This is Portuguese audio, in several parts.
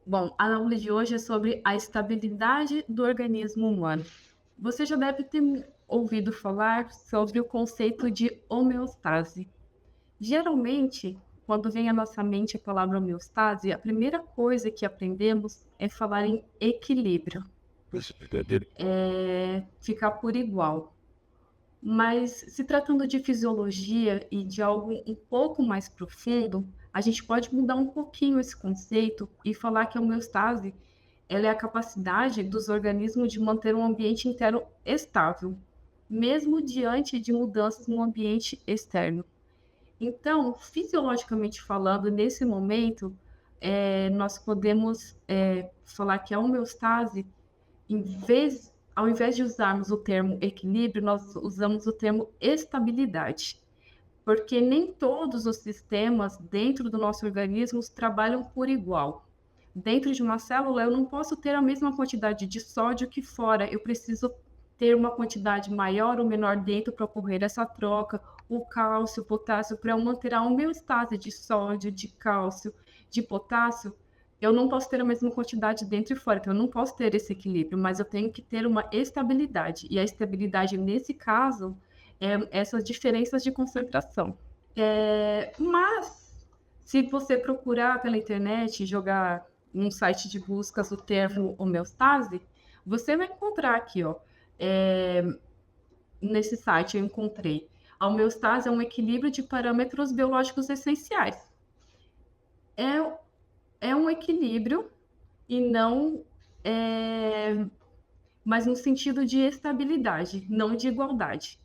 Bom, a aula de hoje é sobre a estabilidade do organismo humano. Você já deve ter ouvido falar sobre o conceito de homeostase. Geralmente, quando vem à nossa mente a palavra homeostase, a primeira coisa que aprendemos é falar em equilíbrio, ficar por igual. Mas se tratando de fisiologia e de algo um pouco mais profundo, a gente pode mudar um pouquinho esse conceito e falar que a homeostase ela é a capacidade dos organismos de manter um ambiente interno estável, mesmo diante de mudanças no ambiente externo. Então, fisiologicamente falando, nesse momento, nós podemos falar que a homeostase ao invés de usarmos o termo equilíbrio, nós usamos o termo estabilidade, porque nem todos os sistemas dentro do nosso organismo trabalham por igual. Dentro de uma célula, eu não posso ter a mesma quantidade de sódio que fora, eu preciso ter uma quantidade maior ou menor dentro para ocorrer essa troca, o cálcio, o potássio, para eu manter a homeostase de sódio, de cálcio, de potássio, eu não posso ter a mesma quantidade dentro e fora, então eu não posso ter esse equilíbrio, mas eu tenho que ter uma estabilidade. E a estabilidade, nesse caso, é essas diferenças de concentração. Mas, se você procurar pela internet e jogar num site de buscas o termo homeostase, você vai encontrar aqui, ó, é, nesse site eu encontrei. A homeostase é um equilíbrio de parâmetros biológicos essenciais. É, é um equilíbrio e não mas no sentido de estabilidade, não de igualdade.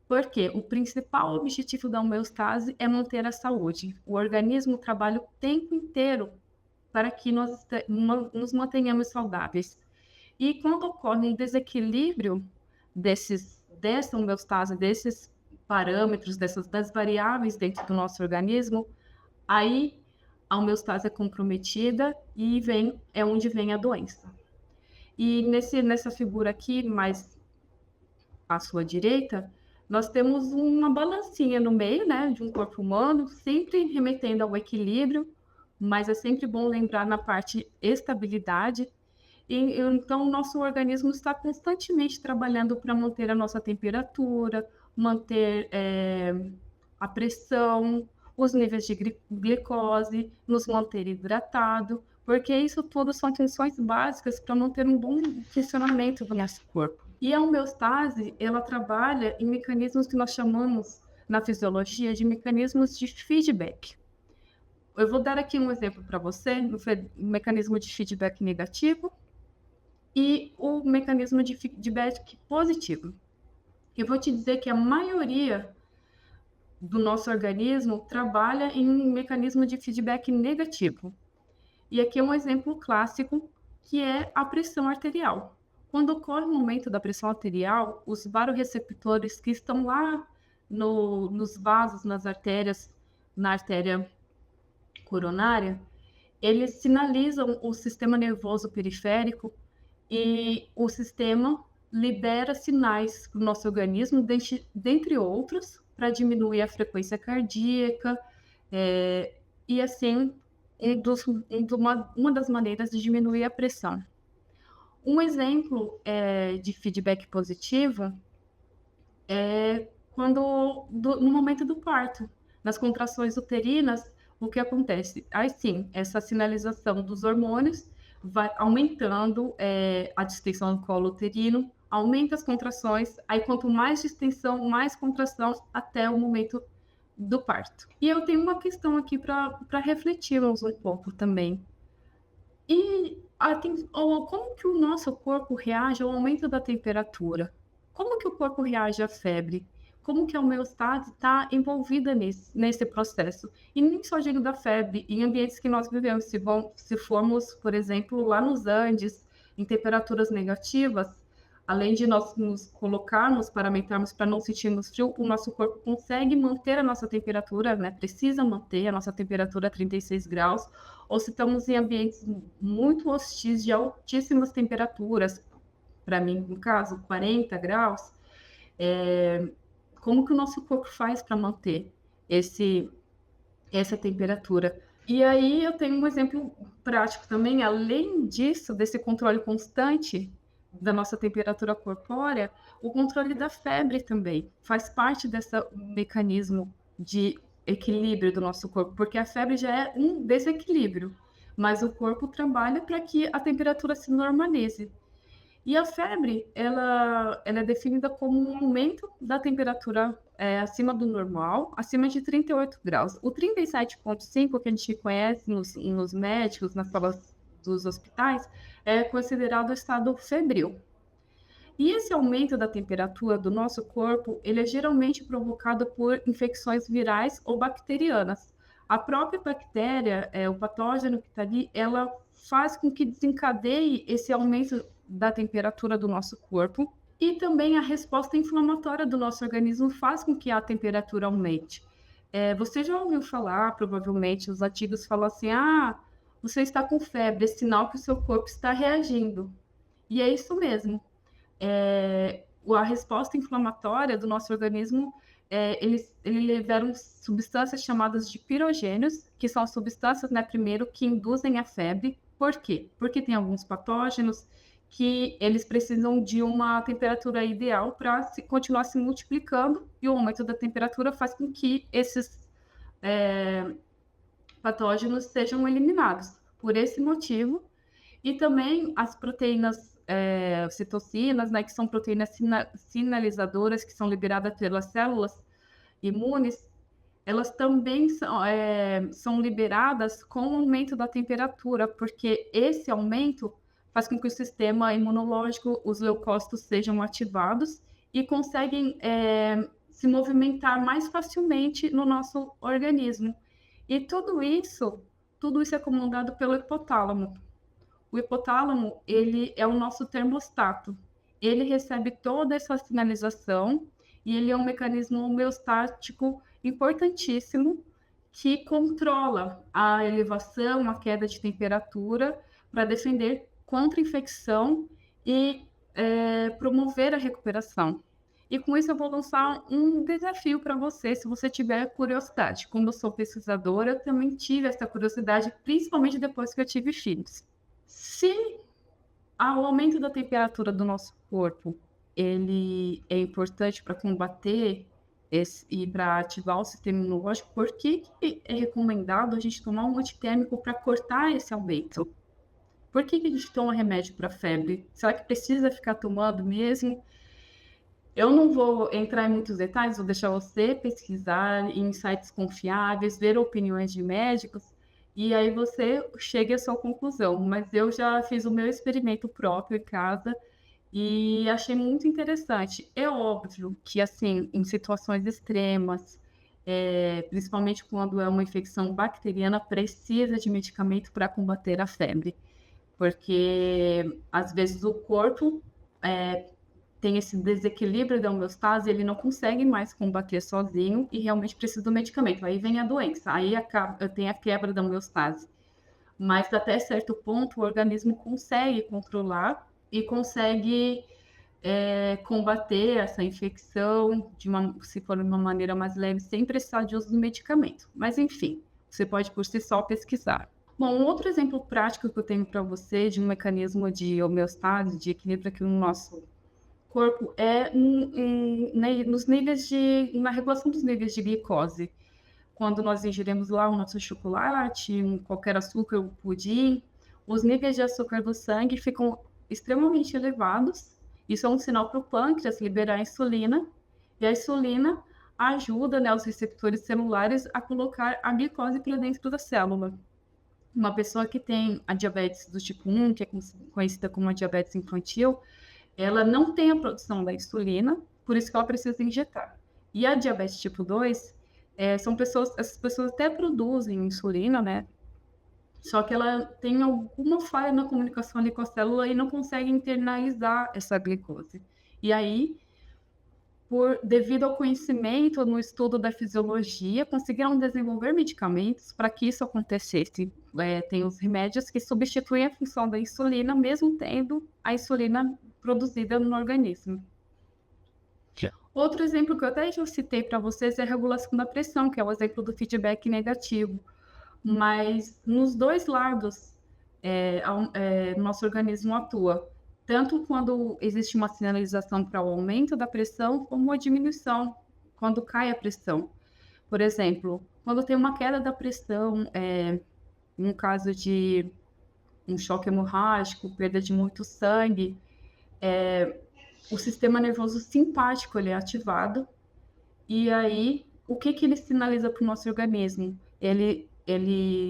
Porque o principal objetivo da homeostase é manter a saúde. O organismo trabalha o tempo inteiro para que nós nos mantenhamos saudáveis. E quando ocorre um desequilíbrio dessa homeostase, desses parâmetros, das variáveis dentro do nosso organismo, aí a homeostase é comprometida e é onde vem a doença. E nessa figura aqui, mais à sua direita, nós temos uma balancinha no meio, né, de um corpo humano, sempre remetendo ao equilíbrio, mas é sempre bom lembrar na parte estabilidade. Então, o nosso organismo está constantemente trabalhando para manter a nossa temperatura, manter a pressão, os níveis de glicose, nos manter hidratado, porque isso tudo são funções básicas para manter um bom funcionamento do nosso corpo. E a homeostase, ela trabalha em mecanismos que nós chamamos na fisiologia de mecanismos de feedback. Eu vou dar aqui um exemplo para você, o mecanismo de feedback negativo e o mecanismo de feedback positivo. Eu vou te dizer que a maioria do nosso organismo trabalha em um mecanismo de feedback negativo. E aqui é um exemplo clássico, que é a pressão arterial. Quando ocorre um aumento da pressão arterial, os baroreceptores que estão lá nos vasos, nas artérias, na artéria coronária, eles sinalizam o sistema nervoso periférico e o sistema libera sinais para o nosso organismo, dentre outros, para diminuir a frequência cardíaca, e assim, uma das maneiras de diminuir a pressão. Um exemplo de feedback positivo é no momento do parto, nas contrações uterinas, o que acontece? Aí sim, essa sinalização dos hormônios vai aumentando a distensão do colo uterino, aumenta as contrações, aí quanto mais distensão, mais contração até o momento do parto. E eu tenho uma questão aqui para refletirmos um pouco também. Como que o nosso corpo reage ao aumento da temperatura? Como que o corpo reage à febre? Como que a homeostase está envolvida nesse processo? E nem só digo da febre, em ambientes que nós vivemos, se formos, por exemplo, lá nos Andes, em temperaturas negativas, além de nós nos colocarmos, paramentarmos para não sentirmos frio, o nosso corpo consegue manter a nossa temperatura, né? Precisa manter a nossa temperatura a 36 graus, ou se estamos em ambientes muito hostis de altíssimas temperaturas, para mim, no caso, 40 graus, como que o nosso corpo faz para manter essa temperatura? E aí eu tenho um exemplo prático também, além disso, desse controle constante da nossa temperatura corpórea, o controle da febre também faz parte desse mecanismo de equilíbrio do nosso corpo, porque a febre já é um desequilíbrio, mas o corpo trabalha para que a temperatura se normalize. E a febre, ela é definida como um aumento da temperatura acima do normal, acima de 38 graus. O 37,5 que a gente conhece nos médicos, nas salas dos hospitais, é considerado estado febril. E esse aumento da temperatura do nosso corpo, ele é geralmente provocado por infecções virais ou bacterianas. A própria bactéria, o patógeno que está ali, ela faz com que desencadeie esse aumento da temperatura do nosso corpo e também a resposta inflamatória do nosso organismo faz com que a temperatura aumente. Você já ouviu falar, provavelmente, os artigos falam assim, você está com febre, é sinal que o seu corpo está reagindo. E é isso mesmo. A resposta inflamatória do nosso organismo, eles liberam substâncias chamadas de pirogênios, que são as substâncias, né, primeiro, que induzem a febre. Por quê? Porque tem alguns patógenos que eles precisam de uma temperatura ideal para continuar se multiplicando, e o aumento da temperatura faz com que esses patógenos sejam eliminados. Por esse motivo, e também as proteínas citocinas, né, que são proteínas sinalizadoras que são liberadas pelas células imunes, elas também são liberadas com o aumento da temperatura, porque esse aumento faz com que o sistema imunológico, os leucócitos sejam ativados e conseguem se movimentar mais facilmente no nosso organismo. E tudo isso é comandado pelo hipotálamo. O hipotálamo, ele é o nosso termostato. Ele recebe toda essa sinalização e ele é um mecanismo homeostático importantíssimo que controla a elevação, a queda de temperatura para defender contra a infecção e promover a recuperação. E com isso eu vou lançar um desafio para você, se você tiver curiosidade. Como eu sou pesquisadora, eu também tive essa curiosidade, principalmente depois que eu tive filhos. Se o aumento da temperatura do nosso corpo ele é importante para combater e para ativar o sistema imunológico, por que é recomendado a gente tomar um antitérmico para cortar esse aumento? Por que a gente toma remédio para febre? Será que precisa ficar tomando mesmo? Eu não vou entrar em muitos detalhes, vou deixar você pesquisar em sites confiáveis, ver opiniões de médicos, e aí você chega à sua conclusão. Mas eu já fiz o meu experimento próprio em casa e achei muito interessante. É óbvio que, assim, em situações extremas, principalmente quando é uma infecção bacteriana, precisa de medicamento para combater a febre, porque às vezes o corpo tem esse desequilíbrio da homeostase, ele não consegue mais combater sozinho e realmente precisa do medicamento. Aí vem a doença, aí tem a quebra da homeostase. Mas até certo ponto o organismo consegue controlar e consegue combater essa infecção se for de uma maneira mais leve, sem precisar de uso do medicamento. Mas enfim, você pode por si só pesquisar. Bom, um outro exemplo prático que eu tenho para você de um mecanismo de homeostase, de equilíbrio aqui no nosso corpo é nos níveis na regulação dos níveis de glicose. Quando nós ingerimos lá o nosso chocolate, qualquer açúcar, o pudim, os níveis de açúcar do sangue ficam extremamente elevados. Isso é um sinal para o pâncreas liberar a insulina, e a insulina ajuda, né, os receptores celulares a colocar a glicose para dentro da célula. Uma pessoa que tem a diabetes do tipo 1, que é conhecida como a diabetes infantil, ela não tem a produção da insulina, por isso que ela precisa injetar. E a diabetes tipo 2, essas pessoas até produzem insulina, né? Só que ela tem alguma falha na comunicação ali com a célula e não consegue internalizar essa glicose. E aí, devido ao conhecimento no estudo da fisiologia, conseguiram desenvolver medicamentos para que isso acontecesse. Tem os remédios que substituem a função da insulina, mesmo tendo a insulina produzida no organismo. Outro exemplo que eu até já citei para vocês é a regulação da pressão, que é o exemplo do feedback negativo. mas nos dois lados, nosso organismo atua, tanto quando existe uma sinalização para o aumento da pressão, como a diminuição, quando cai a pressão. Por exemplo, quando tem uma queda da pressão, no caso de um choque hemorrágico, perda de muito sangue, o sistema nervoso simpático ele é ativado, e aí o que ele sinaliza para o nosso organismo? Ele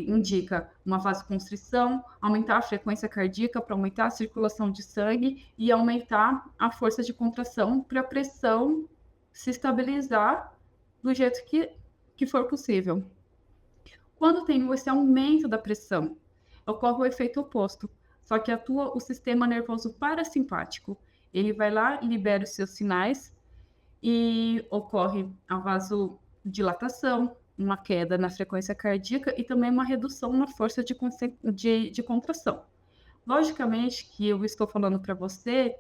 indica uma vasoconstrição, aumentar a frequência cardíaca para aumentar a circulação de sangue e aumentar a força de contração para a pressão se estabilizar do jeito que for possível. Quando tem esse aumento da pressão, ocorre o efeito oposto, só que atua o sistema nervoso parasimpático. Ele vai lá, libera os seus sinais e ocorre a vasodilatação, uma queda na frequência cardíaca e também uma redução na força de contração. Logicamente que eu estou falando para você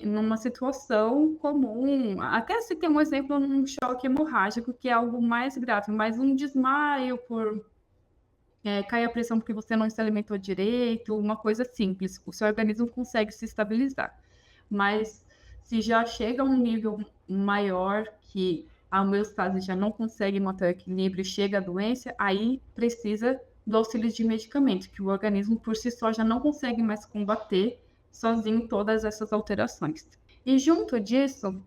numa situação comum, até se tem um exemplo num choque hemorrágico, que é algo mais grave, mas um desmaio por cair a pressão porque você não se alimentou direito, uma coisa simples, o seu organismo consegue se estabilizar. Mas se já chega a um nível maior, que a homeostase já não consegue manter o equilíbrio, chega a doença, aí precisa do auxílio de medicamento, que o organismo por si só já não consegue mais combater sozinho todas essas alterações. E junto disso,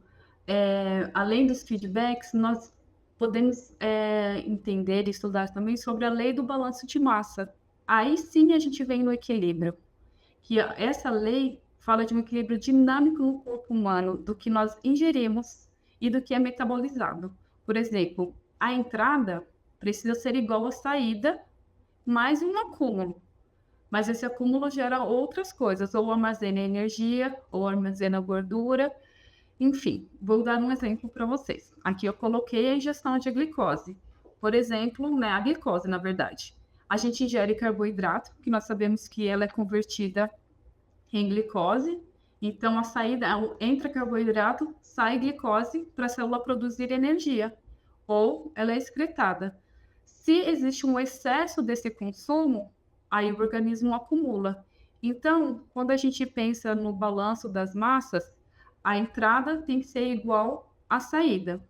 além dos feedbacks, nós podemos entender e estudar também sobre a lei do balanço de massa. Aí sim a gente vem no equilíbrio, que essa lei fala de um equilíbrio dinâmico no corpo humano, do que nós ingerimos e do que é metabolizado. Por exemplo, a entrada precisa ser igual à saída, mais um acúmulo. Mas esse acúmulo gera outras coisas, ou armazena energia, ou armazena gordura. Enfim, vou dar um exemplo para vocês. Aqui eu coloquei a ingestão de glicose. Por exemplo, a glicose, na verdade. A gente ingere carboidrato, que nós sabemos que ela é convertida em glicose. Então, a saída, entra carboidrato, sai glicose para a célula produzir energia. Ou ela é excretada. Se existe um excesso desse consumo, aí o organismo acumula. Então, quando a gente pensa no balanço das massas, a entrada tem que ser igual à saída.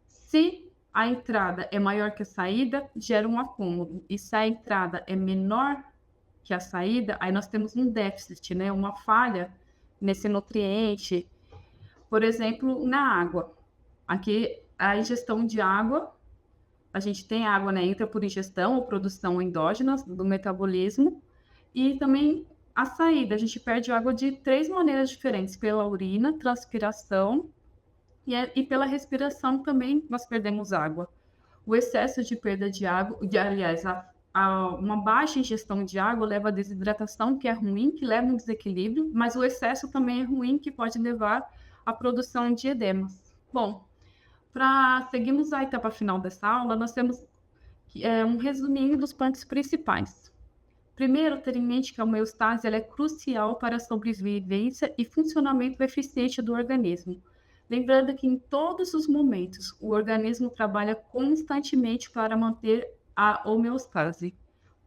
Se a entrada é maior que a saída, gera um acúmulo. E se a entrada é menor que a saída, aí nós temos um déficit, uma falha nesse nutriente. Por exemplo, na água. Aqui, a ingestão de água, a gente tem água, entra por ingestão ou produção endógena do metabolismo, e também a saída, a gente perde água de 3 maneiras diferentes: pela urina, transpiração e pela respiração também nós perdemos água. O excesso de perda de água, aliás, uma baixa ingestão de água leva à desidratação, que é ruim, que leva a um desequilíbrio, mas o excesso também é ruim, que pode levar à produção de edemas. Bom, para seguirmos a etapa final dessa aula, nós temos um resuminho dos pontos principais. Primeiro, ter em mente que a homeostase ela é crucial para a sobrevivência e funcionamento eficiente do organismo. Lembrando que em todos os momentos, o organismo trabalha constantemente para manter a homeostase,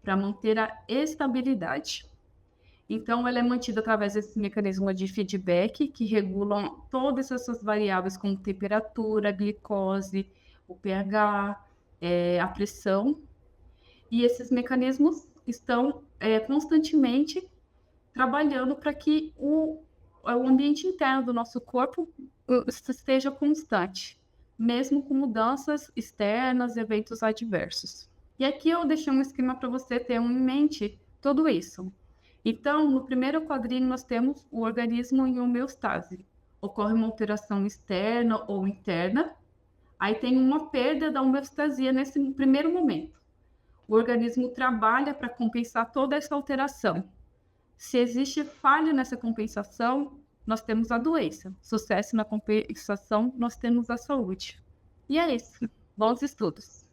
para manter a estabilidade. Então, ela é mantida através desse mecanismo de feedback, que regulam todas essas variáveis, como temperatura, glicose, o pH, a pressão. E esses mecanismos estão constantemente trabalhando para que o ambiente interno do nosso corpo esteja constante, mesmo com mudanças externas, eventos adversos. E aqui eu deixei um esquema para você ter em mente tudo isso. Então, no primeiro quadrinho, nós temos o organismo em homeostase. Ocorre uma alteração externa ou interna, aí tem uma perda da homeostasia nesse primeiro momento. O organismo trabalha para compensar toda essa alteração. Se existe falha nessa compensação, nós temos a doença. Sucesso na compensação, nós temos a saúde. E é isso. Bons estudos!